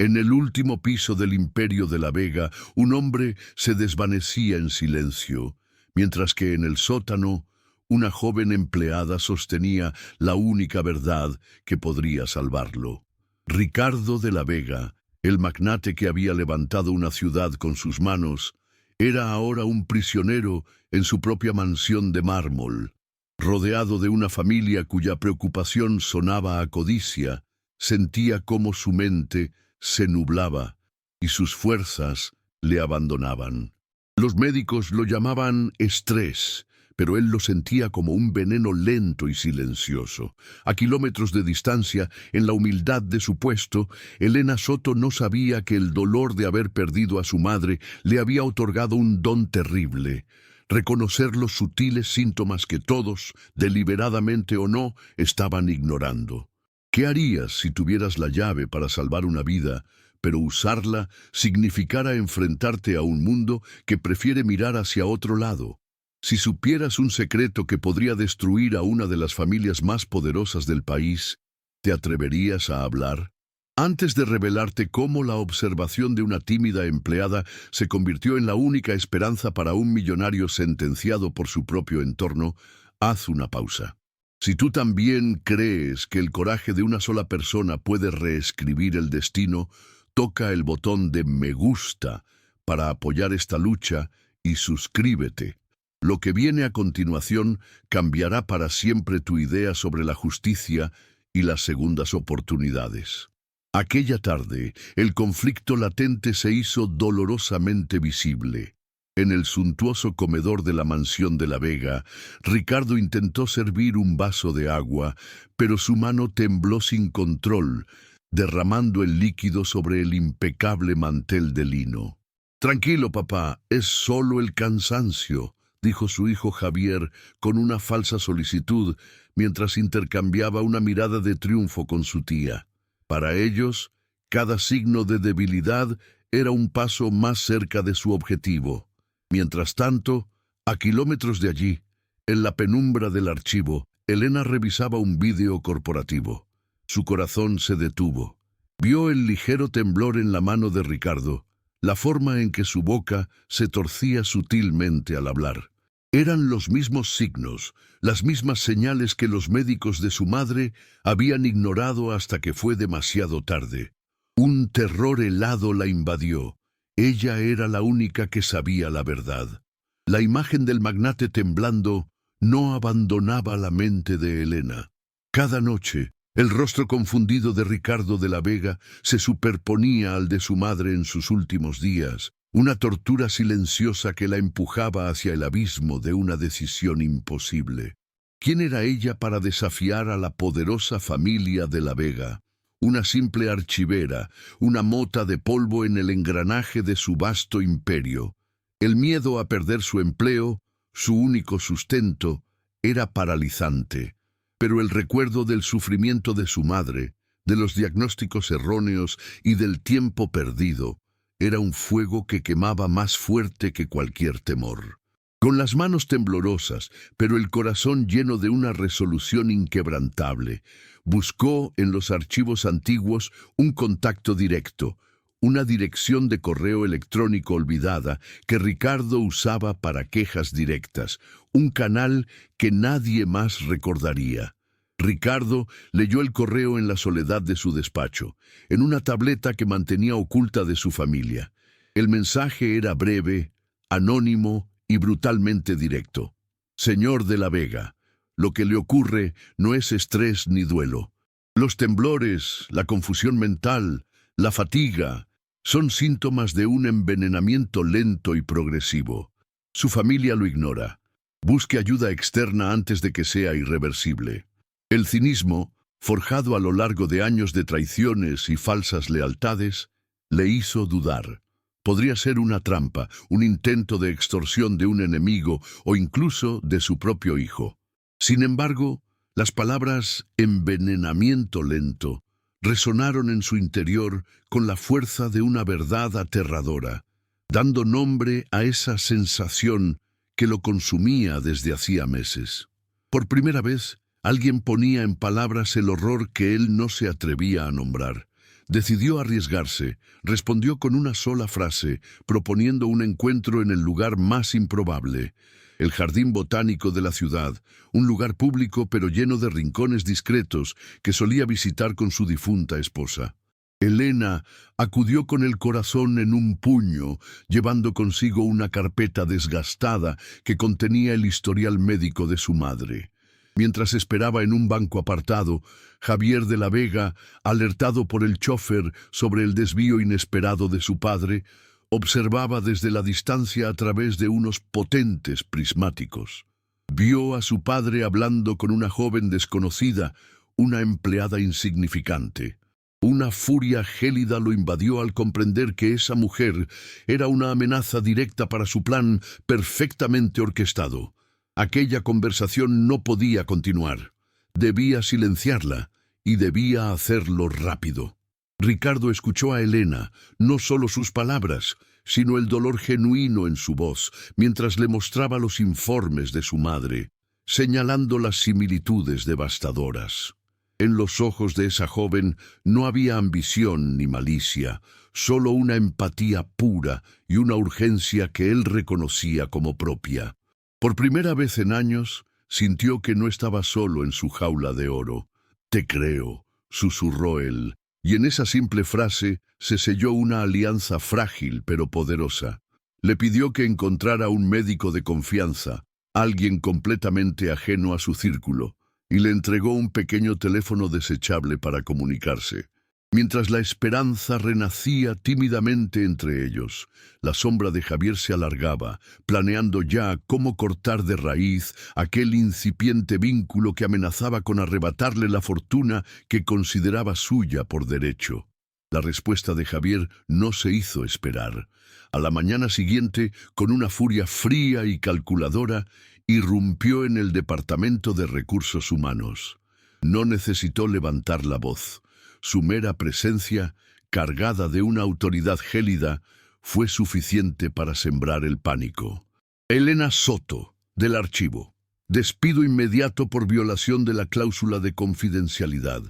En el último piso del Imperio de la Vega, un hombre se desvanecía en silencio, mientras que en el sótano, una joven empleada sostenía la única verdad que podría salvarlo. Ricardo de la Vega, el magnate que había levantado una ciudad con sus manos, era ahora un prisionero en su propia mansión de mármol. Rodeado de una familia cuya preocupación sonaba a codicia, sentía cómo su mente se nublaba y sus fuerzas le abandonaban. Los médicos lo llamaban estrés, pero él lo sentía como un veneno lento y silencioso. A kilómetros de distancia, en la humildad de su puesto, Elena Soto no sabía que el dolor de haber perdido a su madre le había otorgado un don terrible: reconocer los sutiles síntomas que todos, deliberadamente o no, estaban ignorando. ¿Qué harías si tuvieras la llave para salvar una vida, pero usarla significara enfrentarte a un mundo que prefiere mirar hacia otro lado? Si supieras un secreto que podría destruir a una de las familias más poderosas del país, ¿te atreverías a hablar? Antes de revelarte cómo la observación de una tímida empleada se convirtió en la única esperanza para un millonario sentenciado por su propio entorno, haz una pausa. Si tú también crees que el coraje de una sola persona puede reescribir el destino, toca el botón de me gusta para apoyar esta lucha y suscríbete. Lo que viene a continuación cambiará para siempre tu idea sobre la justicia y las segundas oportunidades. Aquella tarde, el conflicto latente se hizo dolorosamente visible. En el suntuoso comedor de la mansión de la Vega, Ricardo intentó servir un vaso de agua, pero su mano tembló sin control, derramando el líquido sobre el impecable mantel de lino. «Tranquilo, papá, es solo el cansancio», dijo su hijo Javier con una falsa solicitud, mientras intercambiaba una mirada de triunfo con su tía. Para ellos, cada signo de debilidad era un paso más cerca de su objetivo. Mientras tanto, a kilómetros de allí, en la penumbra del archivo, Elena revisaba un vídeo corporativo. Su corazón se detuvo. Vio el ligero temblor en la mano de Ricardo, la forma en que su boca se torcía sutilmente al hablar. Eran los mismos signos, las mismas señales que los médicos de su madre habían ignorado hasta que fue demasiado tarde. Un terror helado la invadió. Ella era la única que sabía la verdad. La imagen del magnate temblando no abandonaba la mente de Elena. Cada noche, el rostro confundido de Ricardo de la Vega se superponía al de su madre en sus últimos días, una tortura silenciosa que la empujaba hacia el abismo de una decisión imposible. ¿Quién era ella para desafiar a la poderosa familia de la Vega? Una simple archivera, una mota de polvo en el engranaje de su vasto imperio. El miedo a perder su empleo, su único sustento, era paralizante. Pero el recuerdo del sufrimiento de su madre, de los diagnósticos erróneos y del tiempo perdido, era un fuego que quemaba más fuerte que cualquier temor. Con las manos temblorosas, pero el corazón lleno de una resolución inquebrantable, buscó en los archivos antiguos un contacto directo, una dirección de correo electrónico olvidada que Ricardo usaba para quejas directas, un canal que nadie más recordaría. Ricardo leyó el correo en la soledad de su despacho, en una tableta que mantenía oculta de su familia. El mensaje era breve, anónimo y brutalmente directo. Señor de la Vega, lo que le ocurre no es estrés ni duelo. Los temblores, la confusión mental, la fatiga, son síntomas de un envenenamiento lento y progresivo. Su familia lo ignora. Busque ayuda externa antes de que sea irreversible. El cinismo, forjado a lo largo de años de traiciones y falsas lealtades, le hizo dudar. Podría ser una trampa, un intento de extorsión de un enemigo o incluso de su propio hijo. Sin embargo, las palabras envenenamiento lento resonaron en su interior con la fuerza de una verdad aterradora, dando nombre a esa sensación que lo consumía desde hacía meses. Por primera vez, alguien ponía en palabras el horror que él no se atrevía a nombrar. Decidió arriesgarse, respondió con una sola frase, proponiendo un encuentro en el lugar más improbable, el jardín botánico de la ciudad, un lugar público pero lleno de rincones discretos que solía visitar con su difunta esposa. Elena acudió con el corazón en un puño, llevando consigo una carpeta desgastada que contenía el historial médico de su madre. Mientras esperaba en un banco apartado, Javier de la Vega, alertado por el chofer sobre el desvío inesperado de su padre, observaba desde la distancia a través de unos potentes prismáticos. Vio a su padre hablando con una joven desconocida, una empleada insignificante. Una furia gélida lo invadió al comprender que esa mujer era una amenaza directa para su plan perfectamente orquestado. Aquella conversación no podía continuar. Debía silenciarla y debía hacerlo rápido. Ricardo escuchó a Elena, no solo sus palabras, sino el dolor genuino en su voz, mientras le mostraba los informes de su madre, señalando las similitudes devastadoras. En los ojos de esa joven no había ambición ni malicia, solo una empatía pura y una urgencia que él reconocía como propia. Por primera vez en años, sintió que no estaba solo en su jaula de oro. «Te creo», susurró él, y en esa simple frase se selló una alianza frágil pero poderosa. Le pidió que encontrara un médico de confianza, alguien completamente ajeno a su círculo, y le entregó un pequeño teléfono desechable para comunicarse. Mientras la esperanza renacía tímidamente entre ellos, la sombra de Javier se alargaba, planeando ya cómo cortar de raíz aquel incipiente vínculo que amenazaba con arrebatarle la fortuna que consideraba suya por derecho. La respuesta de Javier no se hizo esperar. A la mañana siguiente, con una furia fría y calculadora, irrumpió en el Departamento de Recursos Humanos. No necesitó levantar la voz. Su mera presencia, cargada de una autoridad gélida, fue suficiente para sembrar el pánico. Elena Soto, del archivo. Despido inmediato por violación de la cláusula de confidencialidad,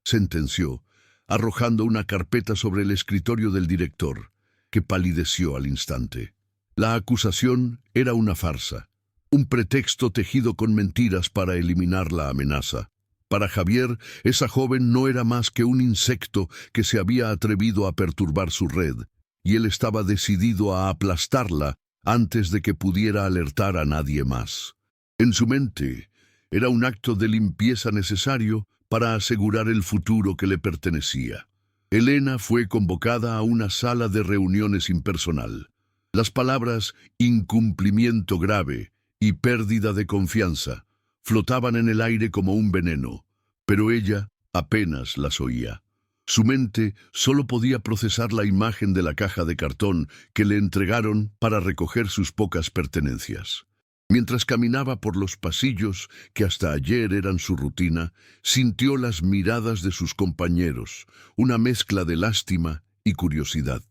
sentenció, arrojando una carpeta sobre el escritorio del director, que palideció al instante. La acusación era una farsa, un pretexto tejido con mentiras para eliminar la amenaza. Para Javier, esa joven no era más que un insecto que se había atrevido a perturbar su red, y él estaba decidido a aplastarla antes de que pudiera alertar a nadie más. En su mente, era un acto de limpieza necesario para asegurar el futuro que le pertenecía. Elena fue convocada a una sala de reuniones impersonal. Las palabras «incumplimiento grave» y «pérdida de confianza» flotaban en el aire como un veneno, pero ella apenas las oía. Su mente solo podía procesar la imagen de la caja de cartón que le entregaron para recoger sus pocas pertenencias. Mientras caminaba por los pasillos que hasta ayer eran su rutina, sintió las miradas de sus compañeros, una mezcla de lástima y curiosidad.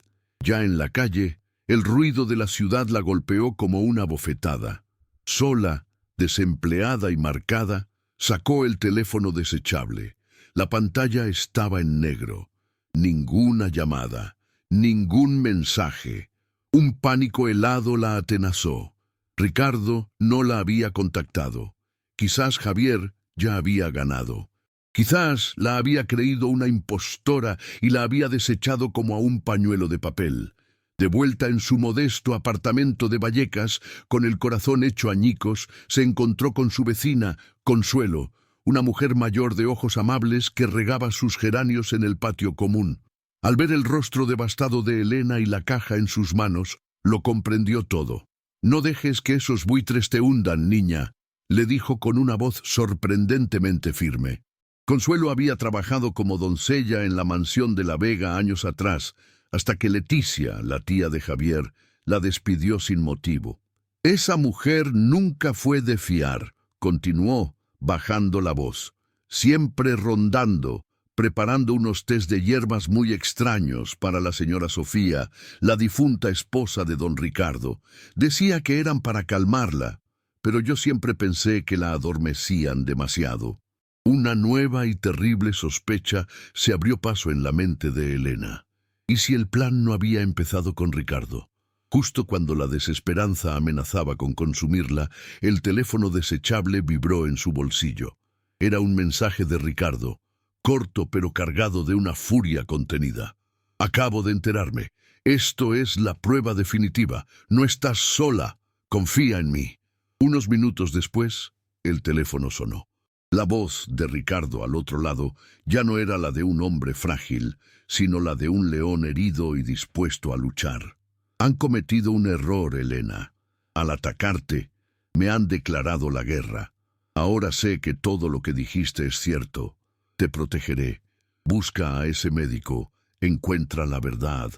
Ya en la calle, el ruido de la ciudad la golpeó como una bofetada. Sola, desempleada y marcada, sacó el teléfono desechable. La pantalla estaba en negro. Ninguna llamada, ningún mensaje. Un pánico helado la atenazó. Ricardo no la había contactado. Quizás Javier ya había ganado. Quizás la había creído una impostora y la había desechado como a un pañuelo de papel. De vuelta en su modesto apartamento de Vallecas, con el corazón hecho añicos, se encontró con su vecina, Consuelo, una mujer mayor de ojos amables que regaba sus geranios en el patio común. Al ver el rostro devastado de Elena y la caja en sus manos, lo comprendió todo. «No dejes que esos buitres te hundan, niña», le dijo con una voz sorprendentemente firme. Consuelo había trabajado como doncella en la mansión de la Vega años atrás, hasta que Leticia, la tía de Javier, la despidió sin motivo. «Esa mujer nunca fue de fiar», continuó, bajando la voz, «siempre rondando, preparando unos tés de hierbas muy extraños para la señora Sofía, la difunta esposa de don Ricardo. Decía que eran para calmarla, pero yo siempre pensé que la adormecían demasiado». Una nueva y terrible sospecha se abrió paso en la mente de Elena. ¿Y si el plan no había empezado con Ricardo? Justo cuando la desesperanza amenazaba con consumirla, el teléfono desechable vibró en su bolsillo. Era un mensaje de Ricardo, corto pero cargado de una furia contenida. Acabo de enterarme. Esto es la prueba definitiva. No estás sola. Confía en mí. Unos minutos después, el teléfono sonó. La voz de Ricardo al otro lado ya no era la de un hombre frágil, sino la de un león herido y dispuesto a luchar. Han cometido un error, Elena. Al atacarte, me han declarado la guerra. Ahora sé que todo lo que dijiste es cierto. Te protegeré. Busca a ese médico. Encuentra la verdad.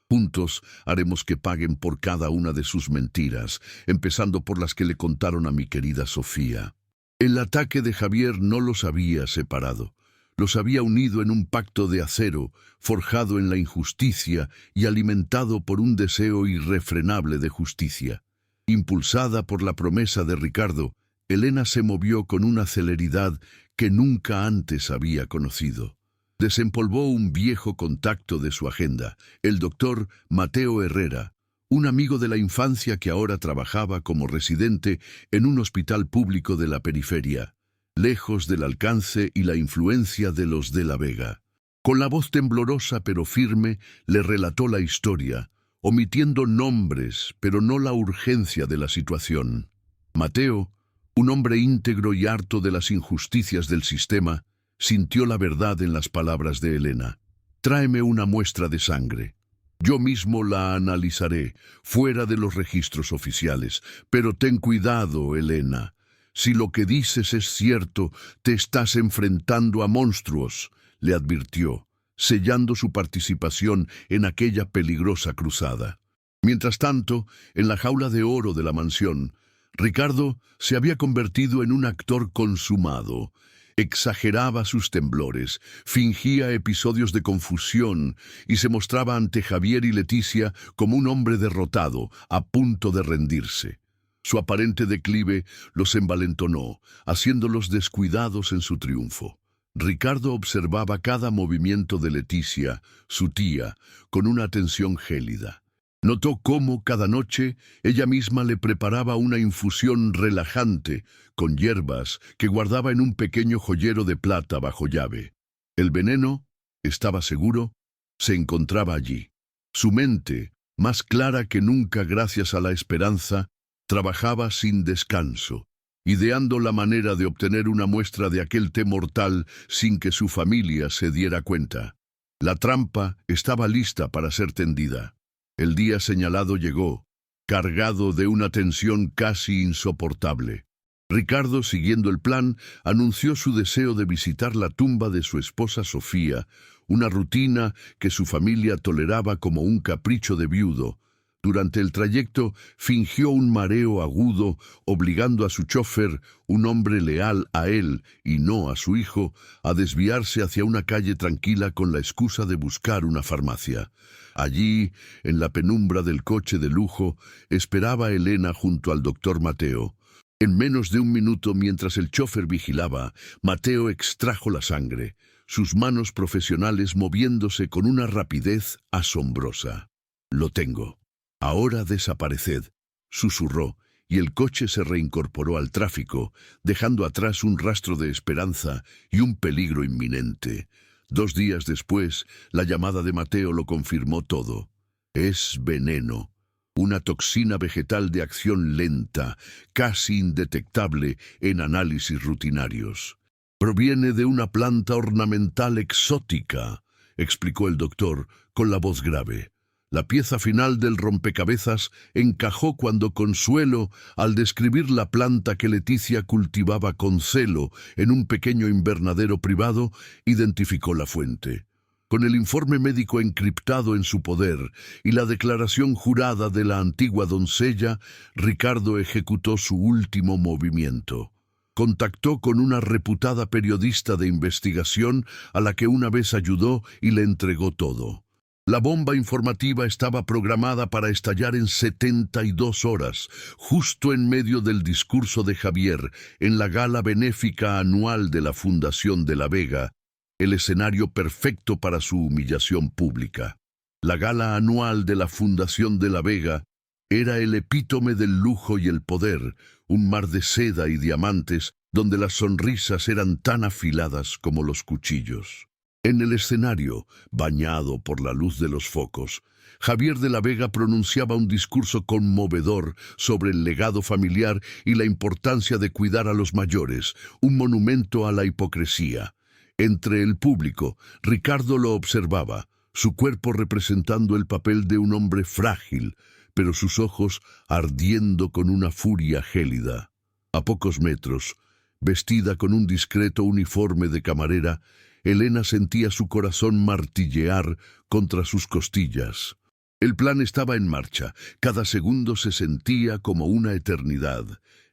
Juntos haremos que paguen por cada una de sus mentiras, empezando por las que le contaron a mi querida Sofía. El ataque de Javier no los había separado. Los había unido en un pacto de acero, forjado en la injusticia y alimentado por un deseo irrefrenable de justicia. Impulsada por la promesa de Ricardo, Elena se movió con una celeridad que nunca antes había conocido. Desempolvó un viejo contacto de su agenda, el doctor Mateo Herrera, un amigo de la infancia que ahora trabajaba como residente en un hospital público de la periferia, lejos del alcance y la influencia de los de La Vega. Con la voz temblorosa pero firme, le relató la historia, omitiendo nombres, pero no la urgencia de la situación. Mateo, un hombre íntegro y harto de las injusticias del sistema, sintió la verdad en las palabras de Elena. Tráeme una muestra de sangre. Yo mismo la analizaré, fuera de los registros oficiales. Pero ten cuidado, Elena. Si lo que dices es cierto, te estás enfrentando a monstruos, le advirtió, sellando su participación en aquella peligrosa cruzada. Mientras tanto, en la jaula de oro de la mansión, Ricardo se había convertido en un actor consumado. Exageraba sus temblores, fingía episodios de confusión y se mostraba ante Javier y Leticia como un hombre derrotado, a punto de rendirse. Su aparente declive los envalentonó, haciéndolos descuidados en su triunfo. Ricardo observaba cada movimiento de Leticia, su tía, con una atención gélida. Notó cómo cada noche ella misma le preparaba una infusión relajante con hierbas que guardaba en un pequeño joyero de plata bajo llave. El veneno, estaba seguro, se encontraba allí. Su mente, más clara que nunca gracias a la esperanza, trabajaba sin descanso, ideando la manera de obtener una muestra de aquel té mortal sin que su familia se diera cuenta. La trampa estaba lista para ser tendida. El día señalado llegó, cargado de una tensión casi insoportable. Ricardo, siguiendo el plan, anunció su deseo de visitar la tumba de su esposa Sofía, una rutina que su familia toleraba como un capricho de viudo. Durante el trayecto fingió un mareo agudo, obligando a su chofer, un hombre leal a él y no a su hijo, a desviarse hacia una calle tranquila con la excusa de buscar una farmacia. Allí, en la penumbra del coche de lujo, esperaba Elena junto al doctor Mateo. En menos de un minuto, mientras el chofer vigilaba, Mateo extrajo la sangre, sus manos profesionales moviéndose con una rapidez asombrosa. «Lo tengo. Ahora desapareced», susurró, y el coche se reincorporó al tráfico, dejando atrás un rastro de esperanza y un peligro inminente. 2 días después, la llamada de Mateo lo confirmó todo. Es veneno, una toxina vegetal de acción lenta, casi indetectable en análisis rutinarios. Proviene de una planta ornamental exótica, explicó el doctor con la voz grave. La pieza final del rompecabezas encajó cuando Consuelo, al describir la planta que Leticia cultivaba con celo en un pequeño invernadero privado, identificó la fuente. Con el informe médico encriptado en su poder y la declaración jurada de la antigua doncella, Ricardo ejecutó su último movimiento. Contactó con una reputada periodista de investigación a la que una vez ayudó y le entregó todo. La bomba informativa estaba programada para estallar en 72 horas, justo en medio del discurso de Javier en la gala benéfica anual de la Fundación de la Vega, el escenario perfecto para su humillación pública. La gala anual de la Fundación de la Vega era el epítome del lujo y el poder, un mar de seda y diamantes donde las sonrisas eran tan afiladas como los cuchillos. En el escenario, bañado por la luz de los focos, Javier de la Vega pronunciaba un discurso conmovedor sobre el legado familiar y la importancia de cuidar a los mayores, un monumento a la hipocresía. Entre el público, Ricardo lo observaba, su cuerpo representando el papel de un hombre frágil, pero sus ojos ardiendo con una furia gélida. A pocos metros, vestida con un discreto uniforme de camarera, Elena sentía su corazón martillear contra sus costillas. El plan estaba en marcha, cada segundo se sentía como una eternidad,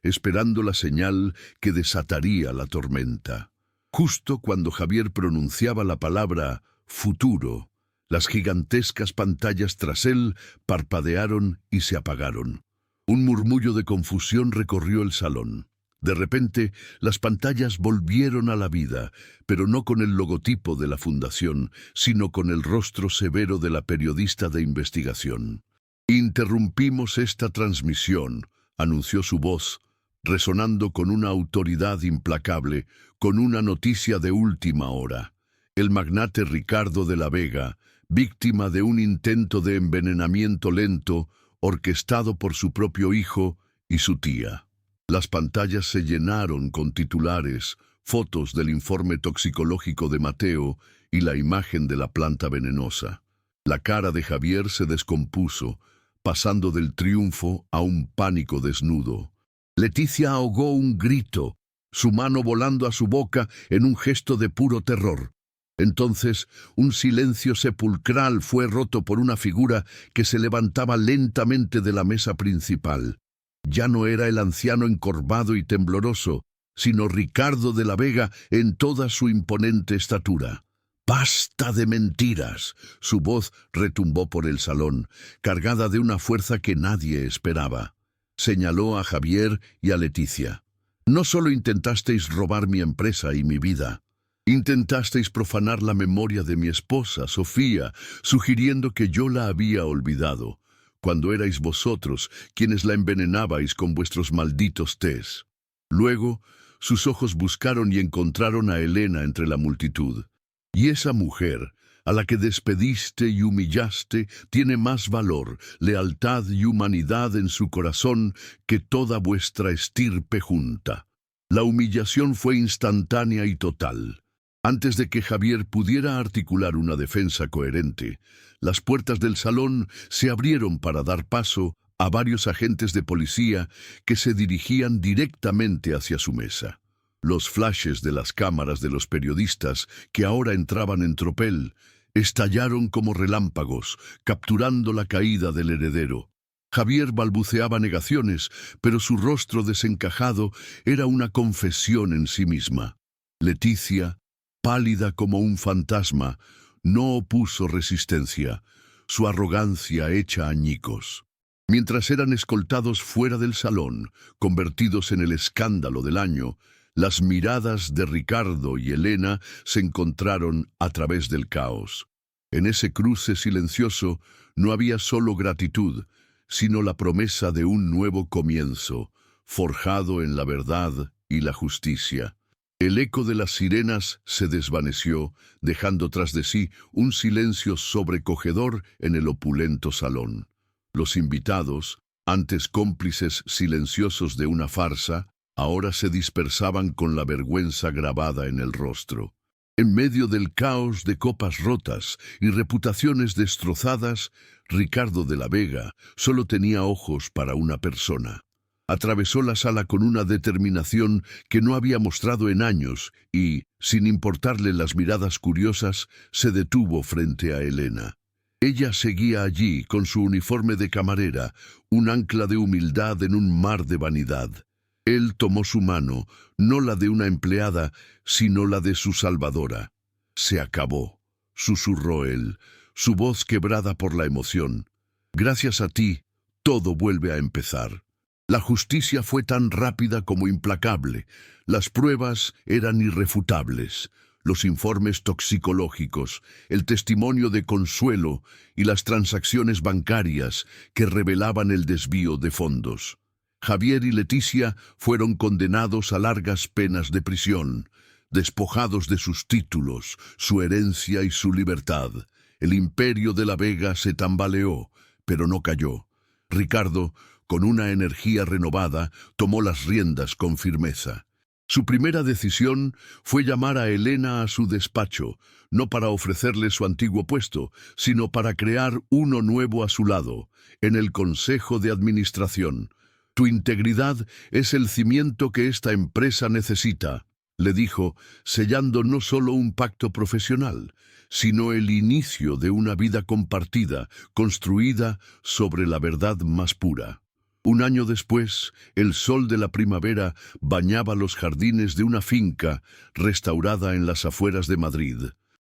esperando la señal que desataría la tormenta. Justo cuando Javier pronunciaba la palabra futuro, las gigantescas pantallas tras él parpadearon y se apagaron. Un murmullo de confusión recorrió el salón. De repente, las pantallas volvieron a la vida, pero no con el logotipo de la fundación, sino con el rostro severo de la periodista de investigación. «Interrumpimos esta transmisión», anunció su voz, resonando con una autoridad implacable, con una noticia de última hora. El magnate Ricardo de la Vega, víctima de un intento de envenenamiento lento, orquestado por su propio hijo y su tía. Las pantallas se llenaron con titulares, fotos del informe toxicológico de Mateo y la imagen de la planta venenosa. La cara de Javier se descompuso, pasando del triunfo a un pánico desnudo. Leticia ahogó un grito, su mano volando a su boca en un gesto de puro terror. Entonces, un silencio sepulcral fue roto por una figura que se levantaba lentamente de la mesa principal. Ya no era el anciano encorvado y tembloroso, sino Ricardo de la Vega en toda su imponente estatura. «¡Basta de mentiras!», su voz retumbó por el salón, cargada de una fuerza que nadie esperaba. Señaló a Javier y a Leticia. «No solo intentasteis robar mi empresa y mi vida, intentasteis profanar la memoria de mi esposa, Sofía, sugiriendo que yo la había olvidado, cuando erais vosotros quienes la envenenabais con vuestros malditos tés». Luego, sus ojos buscaron y encontraron a Elena entre la multitud. «Y esa mujer, a la que despediste y humillaste, tiene más valor, lealtad y humanidad en su corazón que toda vuestra estirpe junta». La humillación fue instantánea y total. Antes de que Javier pudiera articular una defensa coherente, las puertas del salón se abrieron para dar paso a varios agentes de policía que se dirigían directamente hacia su mesa. Los flashes de las cámaras de los periodistas, que ahora entraban en tropel, estallaron como relámpagos, capturando la caída del heredero. Javier balbuceaba negaciones, pero su rostro desencajado era una confesión en sí misma. Leticia, pálida como un fantasma, no opuso resistencia, su arrogancia hecha añicos. Mientras eran escoltados fuera del salón, convertidos en el escándalo del año, las miradas de Ricardo y Elena se encontraron a través del caos. En ese cruce silencioso no había solo gratitud, sino la promesa de un nuevo comienzo, forjado en la verdad y la justicia. El eco de las sirenas se desvaneció, dejando tras de sí un silencio sobrecogedor en el opulento salón. Los invitados, antes cómplices silenciosos de una farsa, ahora se dispersaban con la vergüenza grabada en el rostro. En medio del caos de copas rotas y reputaciones destrozadas, Ricardo de la Vega solo tenía ojos para una persona. Atravesó la sala con una determinación que no había mostrado en años y, sin importarle las miradas curiosas, se detuvo frente a Elena. Ella seguía allí con su uniforme de camarera, un ancla de humildad en un mar de vanidad. Él tomó su mano, no la de una empleada, sino la de su salvadora. «Se acabó», susurró él, su voz quebrada por la emoción. Gracias a ti, todo vuelve a empezar. La justicia fue tan rápida como implacable. Las pruebas eran irrefutables. Los informes toxicológicos, el testimonio de Consuelo y las transacciones bancarias que revelaban el desvío de fondos. Javier y Leticia fueron condenados a largas penas de prisión, despojados de sus títulos, su herencia y su libertad. El imperio de la Vega se tambaleó, pero no cayó. Ricardo, con una energía renovada, tomó las riendas con firmeza. Su primera decisión fue llamar a Elena a su despacho, no para ofrecerle su antiguo puesto, sino para crear uno nuevo a su lado, en el Consejo de Administración. Tu integridad es el cimiento que esta empresa necesita, le dijo, sellando no solo un pacto profesional, sino el inicio de una vida compartida, construida sobre la verdad más pura. Un año después, el sol de la primavera bañaba los jardines de una finca restaurada en las afueras de Madrid.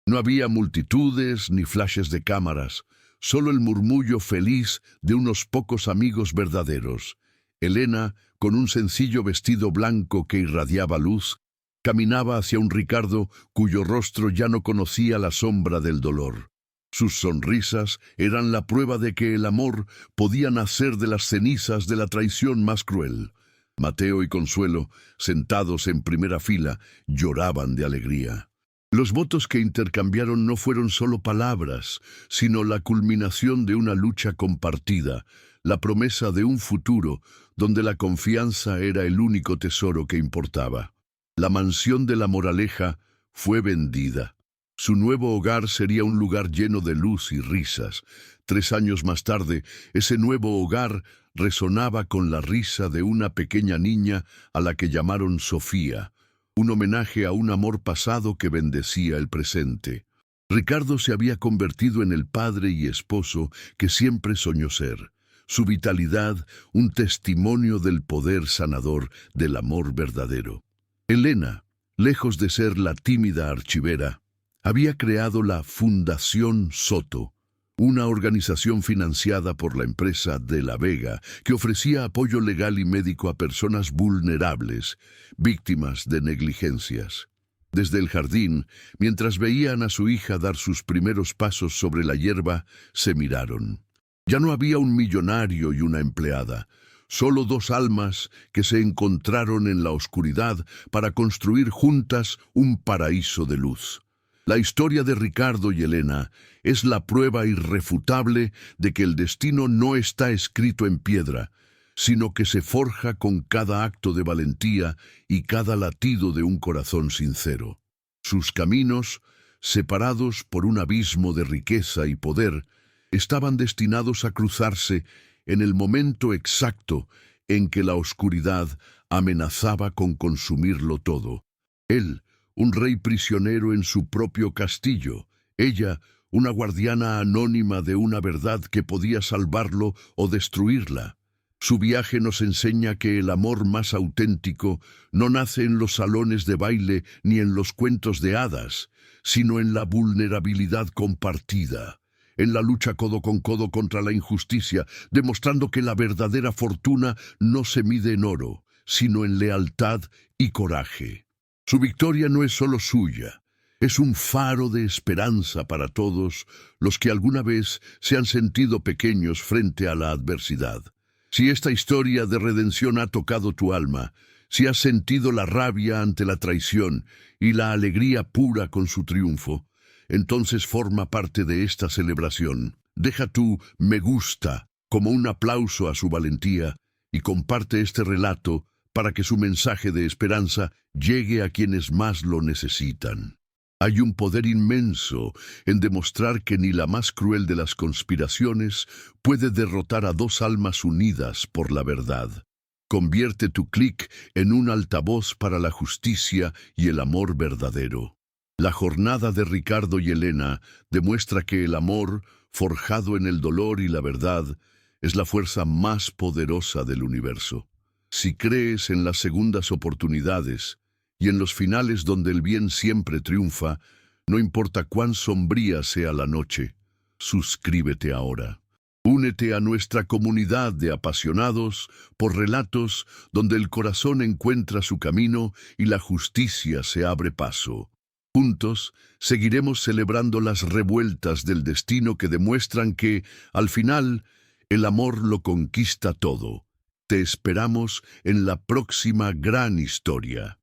No había multitudes ni flashes de cámaras, solo el murmullo feliz de unos pocos amigos verdaderos. Elena, con un sencillo vestido blanco que irradiaba luz, caminaba hacia un Ricardo cuyo rostro ya no conocía la sombra del dolor. Sus sonrisas eran la prueba de que el amor podía nacer de las cenizas de la traición más cruel. Mateo y Consuelo, sentados en primera fila, lloraban de alegría. Los votos que intercambiaron no fueron solo palabras, sino la culminación de una lucha compartida, la promesa de un futuro donde la confianza era el único tesoro que importaba. La mansión de La Moraleja fue vendida. Su nuevo hogar sería un lugar lleno de luz y risas. 3 años más tarde, ese nuevo hogar resonaba con la risa de una pequeña niña a la que llamaron Sofía, un homenaje a un amor pasado que bendecía el presente. Ricardo se había convertido en el padre y esposo que siempre soñó ser. Su vitalidad, un testimonio del poder sanador del amor verdadero. Elena, lejos de ser la tímida archivera, había creado la Fundación Soto, una organización financiada por la empresa de La Vega que ofrecía apoyo legal y médico a personas vulnerables, víctimas de negligencias. Desde el jardín, mientras veían a su hija dar sus primeros pasos sobre la hierba, se miraron. Ya no había un millonario y una empleada, solo 2 almas que se encontraron en la oscuridad para construir juntas un paraíso de luz. La historia de Ricardo y Elena es la prueba irrefutable de que el destino no está escrito en piedra, sino que se forja con cada acto de valentía y cada latido de un corazón sincero. Sus caminos, separados por un abismo de riqueza y poder, estaban destinados a cruzarse en el momento exacto en que la oscuridad amenazaba con consumirlo todo. Él, un rey prisionero en su propio castillo; ella, una guardiana anónima de una verdad que podía salvarlo o destruirla. Su viaje nos enseña que el amor más auténtico no nace en los salones de baile ni en los cuentos de hadas, sino en la vulnerabilidad compartida, en la lucha codo con codo contra la injusticia, demostrando que la verdadera fortuna no se mide en oro, sino en lealtad y coraje. Su victoria no es solo suya, es un faro de esperanza para todos los que alguna vez se han sentido pequeños frente a la adversidad. Si esta historia de redención ha tocado tu alma, si has sentido la rabia ante la traición y la alegría pura con su triunfo, entonces forma parte de esta celebración. Deja tu me gusta como un aplauso a su valentía y comparte este relato para que su mensaje de esperanza llegue a quienes más lo necesitan. Hay un poder inmenso en demostrar que ni la más cruel de las conspiraciones puede derrotar a 2 almas unidas por la verdad. Convierte tu clic en un altavoz para la justicia y el amor verdadero. La jornada de Ricardo y Elena demuestra que el amor, forjado en el dolor y la verdad, es la fuerza más poderosa del universo. Si crees en las segundas oportunidades y en los finales donde el bien siempre triunfa, no importa cuán sombría sea la noche, Suscríbete ahora. Únete a nuestra comunidad de apasionados por relatos donde el corazón encuentra su camino y la justicia se abre paso. Juntos seguiremos celebrando las revueltas del destino que demuestran que, al final, el amor lo conquista todo. Te esperamos en la próxima gran historia.